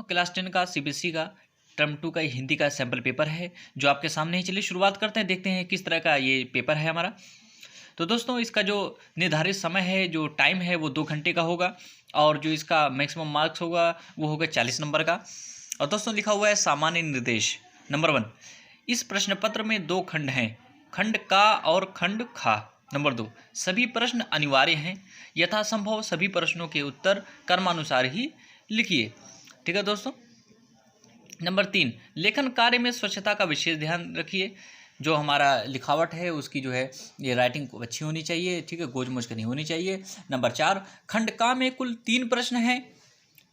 तो क्लास 10 का सीबीएसई का टर्म 2 का हिंदी का सैम्पल पेपर है जो आपके सामने ही। चलिए शुरुआत करते हैं, देखते हैं किस तरह का ये पेपर है हमारा। तो दोस्तों इसका जो निर्धारित समय है, जो टाइम है, वो 2 घंटे का होगा और जो इसका मैक्सिमम मार्क्स होगा वो होगा 40 नंबर का। और दोस्तों लिखा हुआ है सामान्य निर्देश नंबर 1, इस प्रश्न पत्र में 2 खंड हैं, खंड का और खंड खा। नंबर 2, सभी प्रश्न अनिवार्य हैं, यथासंभव सभी प्रश्नों के उत्तर क्रमानुसार ही लिखिए। ठीक है दोस्तों। नंबर 3, लेखन कार्य में स्वच्छता का विशेष ध्यान रखिए। जो हमारा लिखावट है उसकी जो है ये राइटिंग को अच्छी होनी चाहिए, ठीक है, गोज मोज नहीं होनी चाहिए। नंबर 4, खंड का में कुल 3 प्रश्न हैं,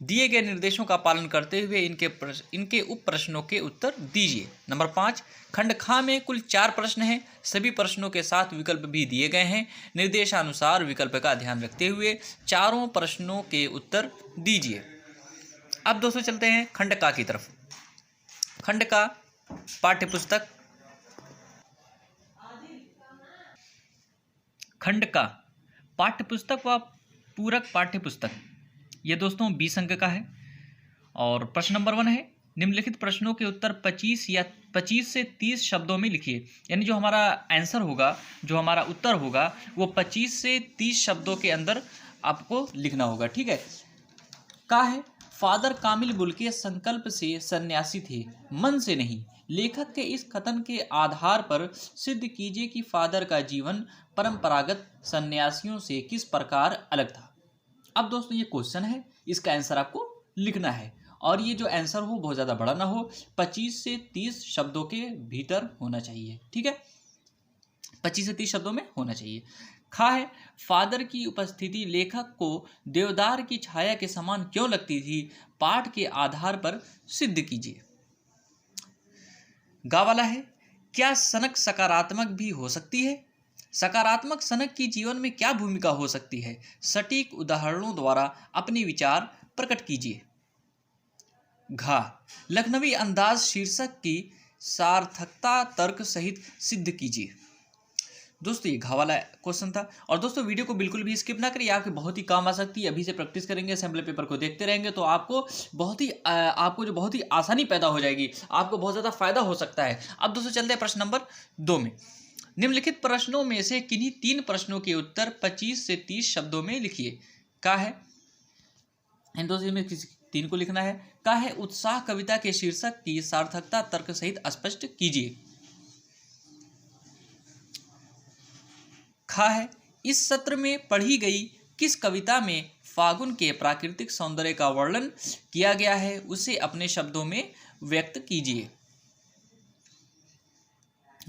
दिए गए निर्देशों का पालन करते हुए इनके उप प्रश्नों के उत्तर दीजिए। नंबर 5, खंड खा में कुल 4 प्रश्न हैं, सभी प्रश्नों के साथ विकल्प भी दिए गए हैं, निर्देशानुसार विकल्प का ध्यान रखते हुए चारों प्रश्नों के उत्तर दीजिए। अब दोस्तों चलते हैं खंड का की तरफ। खंड का पाठ्यपुस्तक, खंड का पाठ्यपुस्तक व पूरक पाठ्यपुस्तक, ये दोस्तों 20 अंक का है। और प्रश्न नंबर 1 है, निम्नलिखित प्रश्नों के उत्तर 25 से 30 शब्दों में लिखिए। यानी जो हमारा आंसर होगा, जो हमारा उत्तर होगा वो 25 से 30 शब्दों के अंदर आपको लिखना होगा। ठीक है। का है, फादर कामिल बुल्के संकल्प से सन्यासी थे, मन से नहीं। लेखक के इस कथन के आधार पर सिद्ध कीजिए कि फादर का जीवन परंपरागत सन्यासियों से किस प्रकार अलग था। अब दोस्तों ये क्वेश्चन है, इसका आंसर आपको लिखना है और ये जो आंसर हो बहुत ज़्यादा बड़ा ना हो, 25 से 30 शब्दों के भीतर होना चाहिए। ठीक है, 25 से 30 शब्दों में होना चाहिए। खा है, फादर की उपस्थिति लेखक को देवदार की छाया के समान क्यों लगती थी, पाठ के आधार पर सिद्ध कीजिए। गा वाला है, क्या सनक सकारात्मक भी हो सकती है, सकारात्मक सनक की जीवन में क्या भूमिका हो सकती है, सटीक उदाहरणों द्वारा अपने विचार प्रकट कीजिए। घा, लखनवी अंदाज शीर्षक की सार्थकता तर्क सहित सिद्ध कीजिए। दोस्तों ये घा वाला क्वेश्चन था। और दोस्तों वीडियो को बिल्कुल भी स्किप ना करिए, आपके बहुत ही काम आ सकती है। अभी से प्रैक्टिस करेंगे, सैम्पल पेपर को देखते रहेंगे तो आपको बहुत ही आसानी पैदा हो जाएगी, आपको बहुत ज़्यादा फायदा हो सकता है। अब दोस्तों चलते हैं प्रश्न नंबर 2 में। निम्नलिखित प्रश्नों में से किन्हीं 3 प्रश्नों के उत्तर 25 से 30 शब्दों में लिखिए। का है, इन दोस्तों में किसी 3 को लिखना है। का है, उत्साह कविता के शीर्षक की सार्थकता तर्क सहित स्पष्ट कीजिए। खा है, इस सत्र में पढ़ी गई किस कविता में फागुन के प्राकृतिक सौंदर्य का वर्णन किया गया है, उसे अपने शब्दों में व्यक्त कीजिए।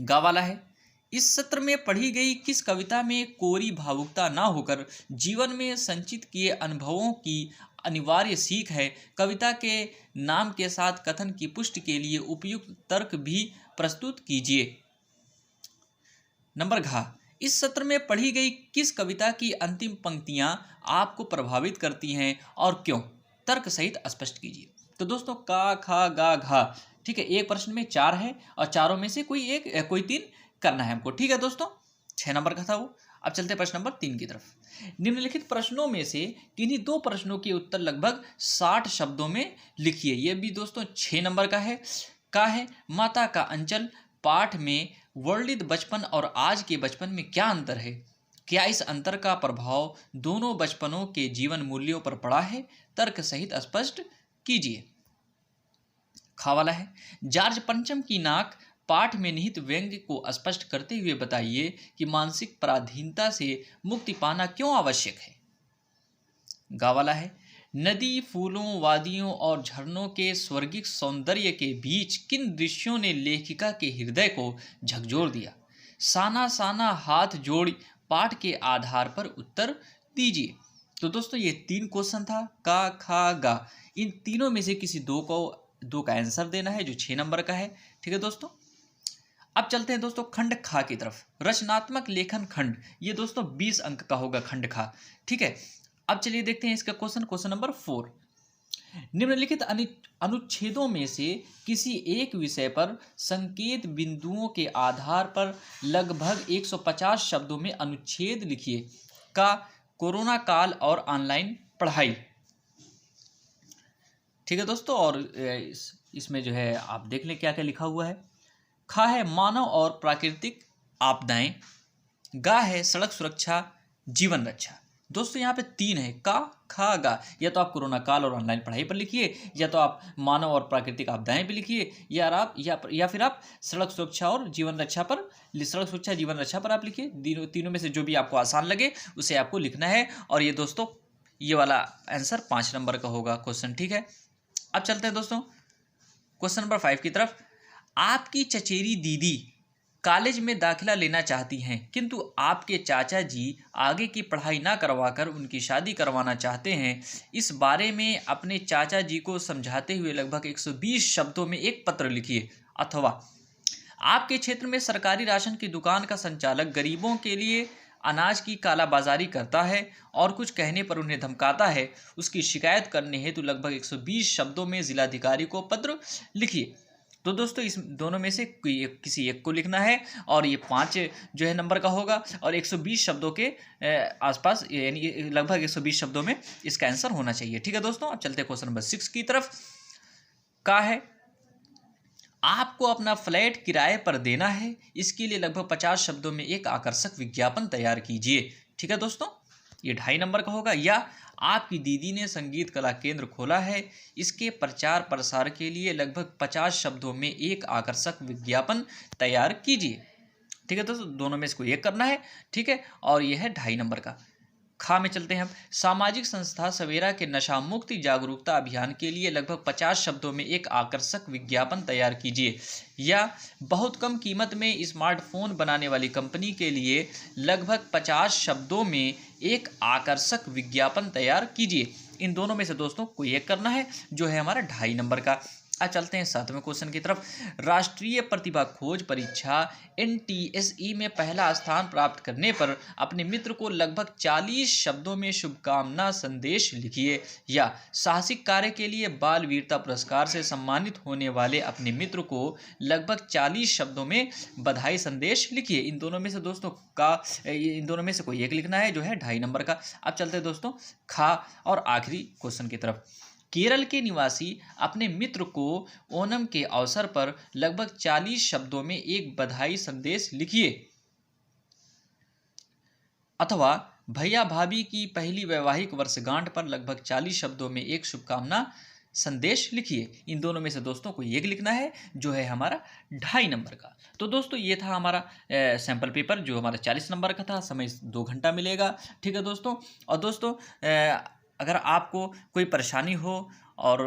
गा वाला है, इस सत्र में पढ़ी गई किस कविता में कोरी भावुकता ना होकर जीवन में संचित किए अनुभवों की अनिवार्य सीख है, कविता के नाम के साथ कथन की पुष्टि के लिए उपयुक्त तर्क भी प्रस्तुत कीजिए। नंबर घा, इस सत्र में पढ़ी गई किस कविता की अंतिम पंक्तियां आपको प्रभावित करती हैं और क्यों, तर्क सहित स्पष्ट कीजिए। तो दोस्तों का, खा, गा, घा, ठीक है, एक प्रश्न में 4 है और चारों में से कोई 3 करना है हमको। ठीक है दोस्तों, 6 नंबर का था वो। अब चलते हैं प्रश्न नंबर 3 की तरफ। निम्नलिखित प्रश्नों में से किन्हीं 2 प्रश्नों के उत्तर लगभग 60 शब्दों में लिखिए। यह भी दोस्तों 6 नंबर का है। का है, माता का अंचल पाठ में वर्णित बचपन और आज के बचपन में क्या अंतर है, क्या इस अंतर का प्रभाव दोनों बचपनों के जीवन मूल्यों पर पड़ा है, तर्क सहित स्पष्ट कीजिए। खा वाला है, जॉर्ज पंचम की नाक पाठ में निहित व्यंग्य को स्पष्ट करते हुए बताइए कि मानसिक पराधीनता से मुक्ति पाना क्यों आवश्यक है। गा वाला है, नदी, फूलों, वादियों और झरनों के स्वर्गिक सौंदर्य के बीच किन दृश्यों ने लेखिका के हृदय को झकझोर दिया, साना साना हाथ जोड़ पाठ के आधार पर उत्तर दीजिए। तो दोस्तों ये 3 क्वेश्चन था, का, खा, गा। इन तीनों में से किसी 2 का आंसर देना है जो 6 नंबर का है। ठीक है दोस्तों। अब चलते हैं दोस्तों खंड खा की तरफ। रचनात्मक लेखन खंड, ये दोस्तों 20 अंक का होगा खंड खा। ठीक है, अब चलिए देखते हैं इसका क्वेश्चन नंबर 4। निम्नलिखित अनुच्छेदों में से किसी एक विषय पर संकेत बिंदुओं के आधार पर लगभग 150 शब्दों में अनुच्छेद लिखिए। का, कोरोना काल और ऑनलाइन पढ़ाई। ठीक है दोस्तों। और इसमें जो है आप देख लें क्या क्या लिखा हुआ है। खा है मानव और प्राकृतिक आपदाएं, गा है सड़क सुरक्षा जीवन रक्षा। दोस्तों यहाँ पे 3 है, का खा गा। या तो आप कोरोना काल और ऑनलाइन पढ़ाई पर लिखिए, या तो आप मानव और प्राकृतिक आपदाएं पे लिखिए, या फिर आप सड़क सुरक्षा और जीवन रक्षा पर, सड़क सुरक्षा जीवन रक्षा पर आप लिखिए। तीनों में से जो भी आपको आसान लगे उसे आपको लिखना है। और ये दोस्तों ये वाला आंसर 5 नंबर का होगा क्वेश्चन, ठीक है। अब चलते हैं दोस्तों क्वेश्चन नंबर 5 की तरफ। आपकी चचेरी दीदी कॉलेज में दाखिला लेना चाहती हैं, किंतु आपके चाचा जी आगे की पढ़ाई ना करवाकर उनकी शादी करवाना चाहते हैं। इस बारे में अपने चाचा जी को समझाते हुए लगभग 120 शब्दों में एक पत्र लिखिए। अथवा आपके क्षेत्र में सरकारी राशन की दुकान का संचालक गरीबों के लिए अनाज की कालाबाजारी करता है और कुछ कहने पर उन्हें धमकाता है। उसकी शिकायत करने हेतु लगभग 120 शब्दों में जिलाधिकारी को पत्र लिखिए। तो दोस्तों इस दोनों में से किसी एक को लिखना है और ये 5 जो है नंबर का होगा और 120 शब्दों के आसपास, यानी लगभग 120 शब्दों में इसका आंसर होना चाहिए, ठीक है दोस्तों। अब चलते हैं क्वेश्चन नंबर 6 की तरफ। का है आपको अपना फ्लैट किराए पर देना है, इसके लिए लगभग 50 शब्दों में एक आकर्षक विज्ञापन तैयार कीजिए, ठीक है दोस्तों। ये 2.5 नंबर का होगा। या आपकी दीदी ने संगीत कला केंद्र खोला है, इसके प्रचार प्रसार के लिए लगभग 50 शब्दों में एक आकर्षक विज्ञापन तैयार कीजिए, ठीक है दोस्तों। दोनों में से कोई एक करना है, ठीक है। और यह है 2.5 नंबर का। खा में चलते हैं हम। सामाजिक संस्था सवेरा के नशा मुक्ति जागरूकता अभियान के लिए लगभग 50 शब्दों में एक आकर्षक विज्ञापन तैयार कीजिए। या बहुत कम कीमत में स्मार्टफोन बनाने वाली कंपनी के लिए लगभग 50 शब्दों में एक आकर्षक विज्ञापन तैयार कीजिए। इन दोनों में से दोस्तों कोई एक करना है, जो है हमारा 2.5 नंबर का। आज चलते हैं 7वें क्वेश्चन की तरफ। राष्ट्रीय प्रतिभा खोज परीक्षा NTSE में पहला स्थान प्राप्त करने पर अपने मित्र को लगभग 40 शब्दों में शुभकामना संदेश लिखिए। या साहसिक कार्य के लिए बाल वीरता पुरस्कार से सम्मानित होने वाले अपने मित्र को लगभग 40 शब्दों में बधाई संदेश लिखिए। इन दोनों में से दोस्तों इन दोनों में से कोई एक लिखना है, जो है 2.5 नंबर का। अब चलते हैं दोस्तों खा और आखिरी क्वेश्चन की तरफ। केरल के निवासी अपने मित्र को ओणम के अवसर पर लगभग 40 शब्दों में एक बधाई संदेश लिखिए। अथवा भैया भाभी की पहली वैवाहिक वर्षगांठ पर लगभग 40 शब्दों में एक शुभकामना संदेश लिखिए। इन दोनों में से दोस्तों को एक लिखना है, जो है हमारा 2.5 नंबर का। तो दोस्तों ये था हमारा सैम्पल पेपर, जो हमारा 40 नंबर का था। समय 2 घंटा मिलेगा, ठीक है दोस्तों। और दोस्तों अगर आपको कोई परेशानी हो और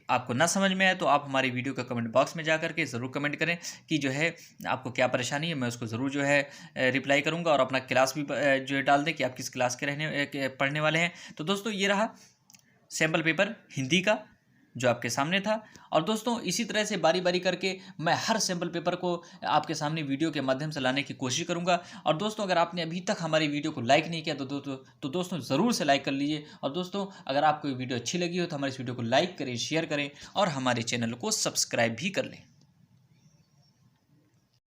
आपको ना समझ में आए तो आप हमारी वीडियो का कमेंट बॉक्स में जा करके ज़रूर कमेंट करें कि जो है आपको क्या परेशानी है। मैं उसको ज़रूर जो है रिप्लाई करूंगा। और अपना क्लास भी जो है डाल दें कि आप किस क्लास के पढ़ने वाले हैं। तो दोस्तों ये रहा सैम्पल पेपर हिंदी का, जो आपके सामने था। और दोस्तों इसी तरह से बारी बारी करके मैं हर सैम्पल पेपर को आपके सामने वीडियो के माध्यम से लाने की कोशिश करूंगा। और दोस्तों अगर आपने अभी तक हमारी वीडियो को लाइक नहीं किया तो दोस्तों ज़रूर से लाइक कर लीजिए। और दोस्तों अगर आपको वीडियो अच्छी लगी हो तो हमारी इस वीडियो को लाइक करें, शेयर करें और हमारे चैनल को सब्सक्राइब भी कर लें।